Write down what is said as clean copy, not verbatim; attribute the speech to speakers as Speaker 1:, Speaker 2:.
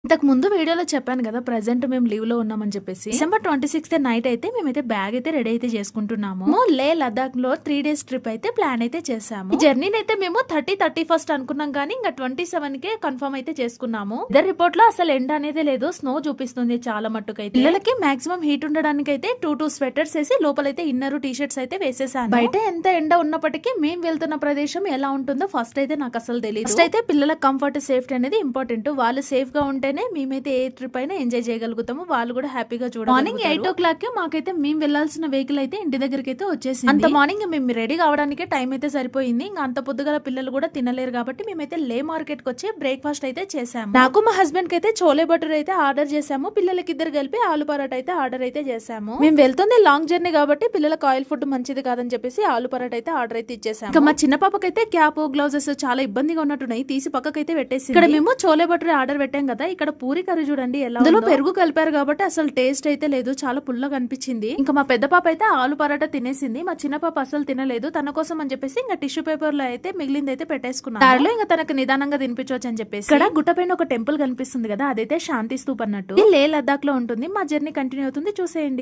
Speaker 1: ఇంతకు ముందు వీడియోలో చెప్పాను కదా ప్రెసెంట్ మేము లీవ్ లో ఉన్నామని చెప్పేసి. డిసెంబర్ 26th నైట్ అయితే మేమైతే బ్యాగ్ అయితే రెడీ అయితే చేసుకుంటున్నాము. లే లదాఖ్ లో 3 days ట్రిప్ అయితే ప్లాన్ అయితే చేసాము. ఈ జర్నీని అయితే మేము 31st అనుకున్నాం కానీ ఇంకా 27 కే కన్ఫర్మ్ అయితే చేసుకున్నాము. వెదర్ రిపోర్ట్ లో అసలు ఎండ అనేది లేదు, స్నో చూపిస్తుంది చాలా మట్టుకైతే. పిల్లలకి మాక్సిమం హీట్ ఉండడానికి అయితే 2 స్వెటర్స్ వేసి లోపలైతే ఇన్నర్ టీ షర్ట్స్ అయితే వేసేసాను. బయట ఎంత ఎండ ఉన్నప్పటికీ మేము వెళ్తున్న ప్రదేశం ఎలా ఉంటుందో ఫస్ట్ అయితే నాకు అసలు తెలియదు. ఫస్ట్ అయితే పిల్లల కంఫర్ట్ సేఫ్టీ అనేది ఇంపార్టెంట్. వాళ్ళు సేఫ్ గా ఉంటేనే మేమైతే ఏ ట్రిప్ అయినా ఎంజాయ్ చేయగలుగుతాము, వాళ్ళు కూడా హ్యాపీగా చూడాలి. మార్నింగ్ 8 o'clock మాకైతే మేము వెళ్లాల్సిన వెహికల్ అయితే ఇంటి దగ్గరికి అయితే వచ్చేసింది. అంత మార్నింగ్ మేము రెడీ కావడానికి టైం అయితే సరిపోయింది. ఇంకా అంత పొద్దుగల పిల్లలు కూడా తినలేరు కాబట్టి మేమైతే లే మార్కెట్ కి వచ్చి బ్రేక్ఫాస్ట్ అయితే చేసాము. నాకు మా హస్బెండ్ కి అయితే చోలే బటర్ అయితే ఆర్డర్ చేసాము. పిల్లలకి ఇద్దరు కలిపి ఆలు పరాట అయితే ఆర్డర్ అయితే చేసాము. మేము వెళ్తుంది లాంగ్ జర్నీ కాబట్టి పిల్లలకు ఆయిల్ ఫుడ్ మంచిది కాదని చెప్పేసి ఆలు పరాట అయితే ఆర్డర్ అయితే ఇచ్చేసాము. ఇంకా మా చిన్న పాపకైతే క్యాప్ గ్లౌజెస్ చాలా ఇబ్బందిగా ఉన్నట్టున్నాయి, తీసి పక్కకైతే పెట్టేసి. ఇక్కడ మేము చోలే బటర్ ఆర్డర్ పెట్టాం కదా, ఇక్కడ పూరి కర్రీ చూడండి ఎలా అందులో పెరుగు కలిపారు కాబట్టి అసలు టేస్ట్ అయితే లేదు, చాలా పుల్లగా అనిపించింది. ఇంకా మా పెద్ద పాప అయితే ఆలు పరాటా తినేసింది, మా చిన్న పాప అసలు తినలేదు. తన కోసం అని చెప్పేసి ఇంకా టిష్యూ పేపర్ లో అయితే మిగిలింది అయితే పెట్టేసుకున్నాం. దారిలో ఇంకా తనకు నిదానంగా తినిపించవచ్చు అని చెప్పేసి. ఇక్కడ గుట్టపైన ఒక టెంపుల్ కనిపిస్తుంది కదా, అదైతే శాంతి స్తూప్ అన్నట్టు. లే లద్దాఖ్ లో ఉంటుంది. మా జర్నీ కంటిన్యూ అవుతుంది, చూసేయండి.